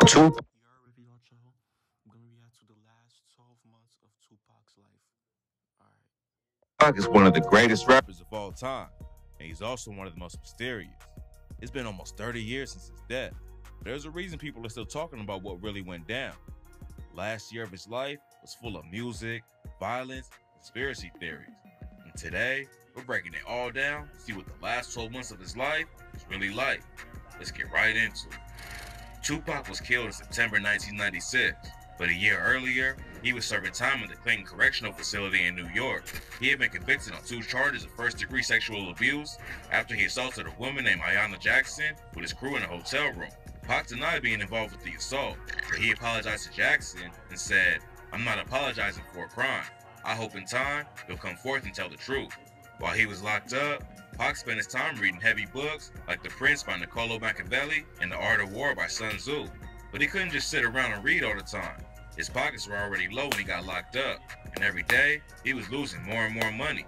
Tupac WavyOcho. I'm gonna react to the last 12 months of Tupac's life. Alright. is one of the greatest rappers. Rappers of all time, and he's also one of the most mysterious. It's been almost 30 years since his death. There's a reason people are still talking about what really went down. Last year of his life was full of music, violence, conspiracy theories. And today, we're breaking it all down to see what the last 12 months of his life was really like. Let's get right into it. Tupac was killed in September 1996, but a year earlier, he was serving time in the Clayton Correctional Facility in New York. He had been convicted on 2 charges of first-degree sexual abuse after he assaulted a woman named Ayanna Jackson with his crew in a hotel room. Pac denied being involved with the assault, but he apologized to Jackson and said, "I'm not apologizing for a crime. I hope in time he'll come forth and tell the truth." While he was locked up, Pac spent his time reading heavy books like The Prince by Niccolo Machiavelli and The Art of War by Sun Tzu. But he couldn't just sit around and read all the time. His pockets were already low when he got locked up, and every day he was losing more and more money.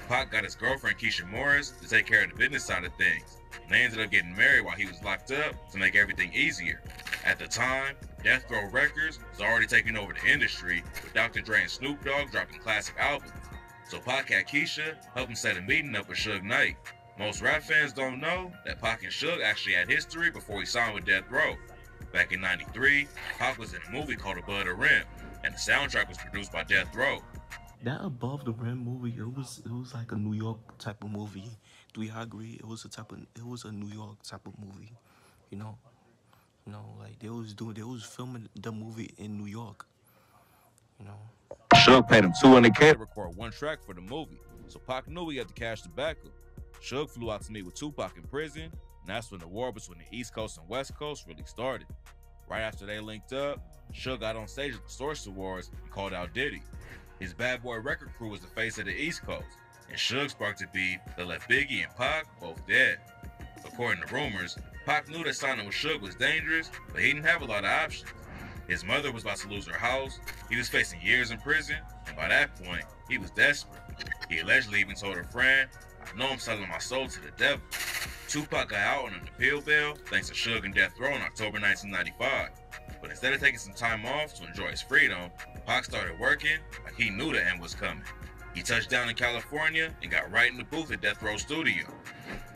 Pac got his girlfriend Keisha Morris to take care of the business side of things, and they ended up getting married while he was locked up to make everything easier. At the time, Death Row Records was already taking over the industry, with Dr. Dre and Snoop Dogg dropping classic albums. So Pac had Keisha help him set a meeting up with Suge Knight. Most rap fans don't know that Pac and Suge actually had history before he signed with Death Row. Back in '93, Pac was in a movie called Above the Rim, and the soundtrack was produced by Death Row. That Above the Rim movie, it was like a New York type of movie. Do y'all agree? It was a New York type of movie. You know? Like they was filming the movie in New York. You know. Suge paid him $200K To record 1 track for the movie, so Pac knew he had to cash the backup. Suge flew out to meet with Tupac in prison, and that's when the war between the East Coast and West Coast really started. Right after they linked up, Suge got on stage at the Source Awards and called out Diddy. His Bad Boy record crew was the face of the East Coast, and Suge sparked a beef that left Biggie and Pac both dead. According to rumors, Pac knew that signing with Suge was dangerous, but he didn't have a lot of options. His mother was about to lose her house, he was facing years in prison, and by that point, he was desperate. He allegedly even told a friend, "I know I'm selling my soul to the devil." Tupac got out on an appeal bail thanks to Suge and Death Row in October 1995. But instead of taking some time off to enjoy his freedom, Pac started working like he knew the end was coming. He touched down in California and got right in the booth at Death Row Studio.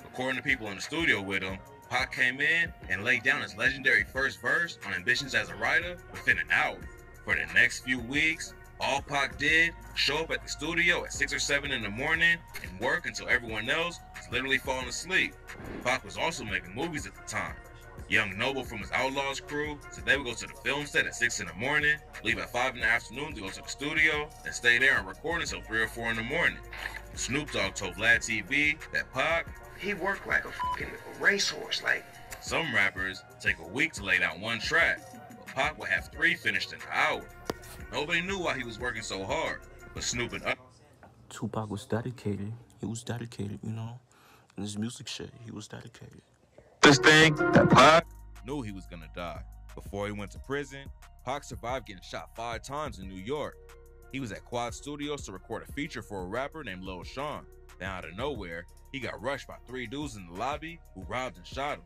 According to people in the studio with him, Pac came in and laid down his legendary first verse on Ambitions as a Writer within an hour. For the next few weeks, all Pac did was show up at the studio at 6 or 7 in the morning and work until everyone else was literally falling asleep. Pac was also making movies at the time. Young Noble from his Outlaws crew said they would go to the film set at 6 in the morning, leave at 5 in the afternoon to go to the studio, and stay there and record until 3 or 4 in the morning. Snoop Dogg told Vlad TV that Pac, he worked like a fucking racehorse. Like, some rappers take a week to lay down 1 track, but Pac would have 3 finished in an hour. Nobody knew why he was working so hard, but Snoop and Tupac was dedicated. He was dedicated, you know. In his music shit, he was dedicated. this thing that Pac knew he was gonna die. Before he went to prison, Pac survived getting shot 5 times in New York. He was at Quad Studios to record a feature for a rapper named Lil Sean. Then out of nowhere, he got rushed by 3 dudes in the lobby who robbed and shot him.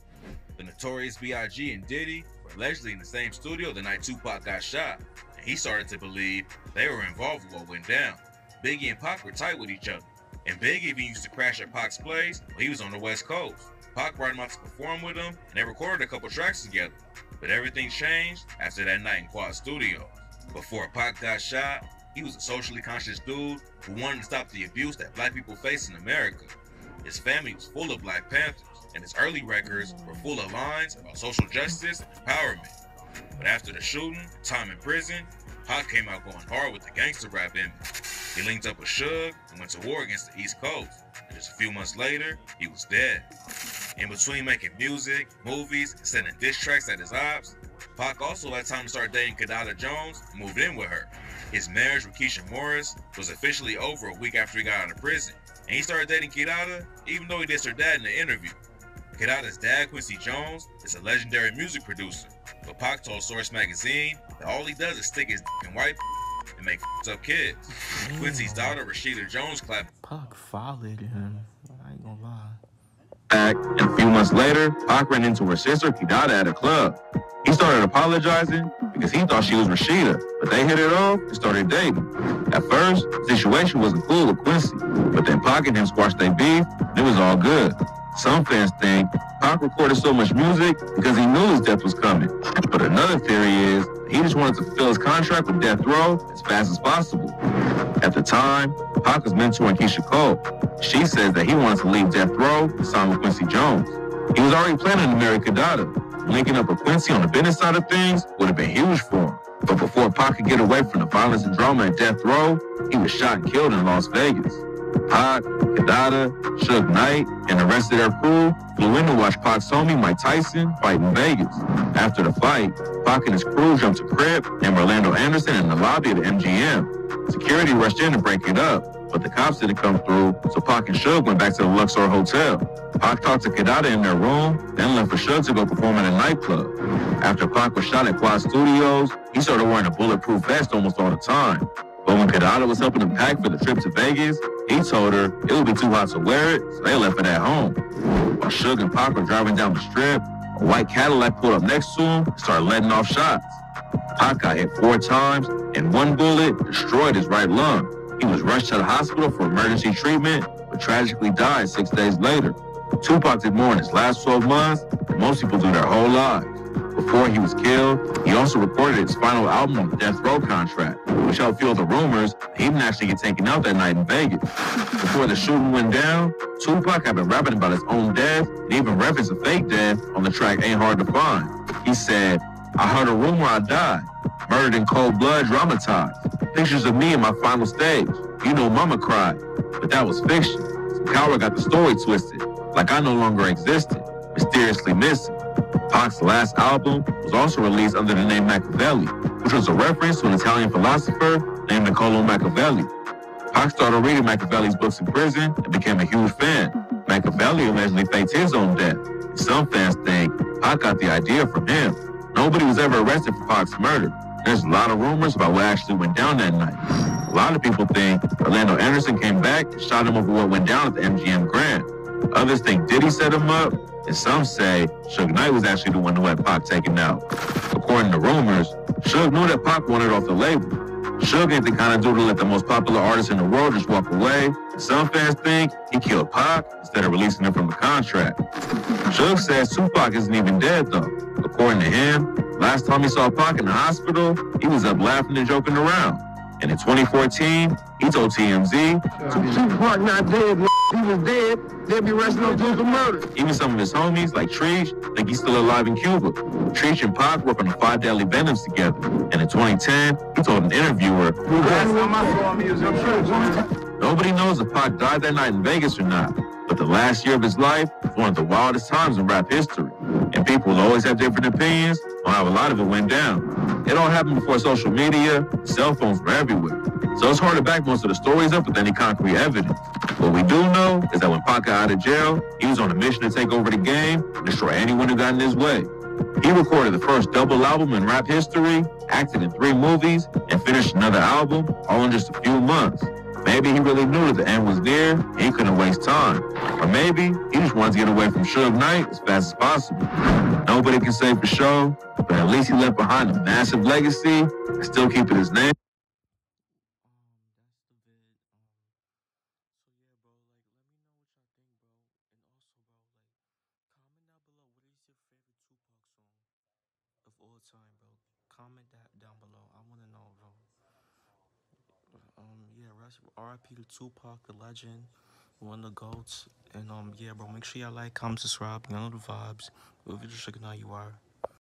The Notorious B.I.G. and Diddy were allegedly in the same studio the night Tupac got shot, and he started to believe they were involved with what went down. Biggie and Pac were tight with each other, and Biggie even used to crash at Pac's place when he was on the West Coast. Pac brought him out to perform with him, and they recorded a couple tracks together. But everything changed after that night in Quad Studios. Before Pac got shot, he was a socially conscious dude who wanted to stop the abuse that black people face in America. His family was full of Black Panthers, and his early records were full of lines about social justice and empowerment. But after the shooting and time in prison, Pac came out going hard with the gangster rap image. He linked up with Suge and went to war against the East Coast. And just a few months later, he was dead. In between making music, movies, and sending diss tracks at his ops, Pac also had time to start dating Kadada Jones and moved in with her. His marriage with Keisha Morris was officially over a week after he got out of prison. And he started dating Kadada even though he dissed her dad in the interview. Kadada's dad, Quincy Jones, is a legendary music producer, but Pac told Source magazine that all he does is stick his dick in white and make up kids. Quincy's daughter, Rashida Jones, clapped. Pac followed him. I ain't gonna lie. and a few months later, Pac ran into her sister Kidada at a club. He started apologizing because he thought she was Rashida, but they hit it off and started dating. At first, the situation wasn't cool with Quincy, but then Pac and him squashed their beef, and it was all good. Some fans think Pac recorded so much music because he knew his death was coming. But another theory is that he just wanted to fulfill his contract with Death Row as fast as possible. At the time, Pac was mentoring Keisha Cole. She says that he wanted to leave Death Row and sign with Quincy Jones. He was already planning to marry Kadada. Linking up with Quincy on the business side of things would have been huge for him. But before Pac could get away from the violence and drama at Death Row, he was shot and killed in Las Vegas. Pac, Kadada, Suge Knight, and the rest of their crew flew in to watch Pac's homie Mike Tyson fight in Vegas. After the fight, Pac and his crew jumped to Crip and Orlando Anderson in the lobby of the MGM. Security rushed in to break it up, but the cops didn't come through, so Pac and Suge went back to the Luxor Hotel. Pac talked to Kadada in their room, then left for Suge to go perform at a nightclub. After Pac was shot at Quad Studios, he started wearing a bulletproof vest almost all the time. But when Kadada was helping him pack for the trip to Vegas, he told her it would be too hot to wear it, so they left it at home. While Suge and Pac were driving down the strip, a white Cadillac pulled up next to him and started letting off shots. Pac got hit 4 times, and one bullet destroyed his right lung. He was rushed to the hospital for emergency treatment, but tragically died 6 days later. Tupac did more in his last 12 months than most people do their whole lives. Before he was killed, he also recorded his final album on the Death Row contract, which helped fuel the rumors that he didn't actually get taken out that night in Vegas. Before the shooting went down, Tupac had been rapping about his own death and even referenced a fake death on the track Ain't Hard to Find. He said, "I heard a rumor I died, murdered in cold blood, dramatized. Pictures of me in my final stage. You know mama cried, but that was fiction. Some coward got the story twisted, like I no longer existed, mysteriously missing." Pac's last album was also released under the name Machiavelli, which was a reference to an Italian philosopher named Niccolo Machiavelli. Pac started reading Machiavelli's books in prison and became a huge fan. Machiavelli allegedly faked his own death, and some fans think Pac got the idea from him. Nobody was ever arrested for Pac's murder. There's a lot of rumors about what actually went down that night. A lot of people think Orlando Anderson came back and shot him over what went down at the MGM Grand. Others think Diddy set him up, and some say Suge Knight was actually the one who had Pac taken out. According to rumors, Suge knew that Pac wanted off the label. Suge ain't the kind of dude to let the most popular artist in the world just walk away. Some fans think he killed Pac instead of releasing him from the contract. Suge says Tupac isn't even dead though. According to him, last time he saw Pac in the hospital, he was up laughing and joking around. And in 2014, he told TMZ, Tupac not dead, he was dead, they'd be arresting on guilt of murder. Even some of his homies, like Treach, think he's still alive in Cuba. Treach and Pac work on the 5 Deadly Venoms together. And in 2010, he told an interviewer, nobody knows if Pac died that night in Vegas or not, but the last year of his life was one of the wildest times in rap history. And people will always have different opinions on how a lot of it went down. It all happened before social media, cell phones were everywhere. So it's hard to back most of the stories up with any concrete evidence. What we do know is that when Pac got out of jail, he was on a mission to take over the game and destroy anyone who got in his way. He recorded the first double album in rap history, acted in 3 movies, and finished another album all in just a few months. Maybe he really knew that the end was near and he couldn't waste time. Or maybe he just wanted to get away from Suge Knight as fast as possible. Nobody can say for sure, but at least he left behind a massive legacy and still keeping his name. Of all time, bro. Comment that down below. I want to know, bro. Yeah, RIP to Tupac, the legend, one of the GOATs. And yeah, bro, make sure y'all like, comment, subscribe. You know the vibes. Whoever you should know you are.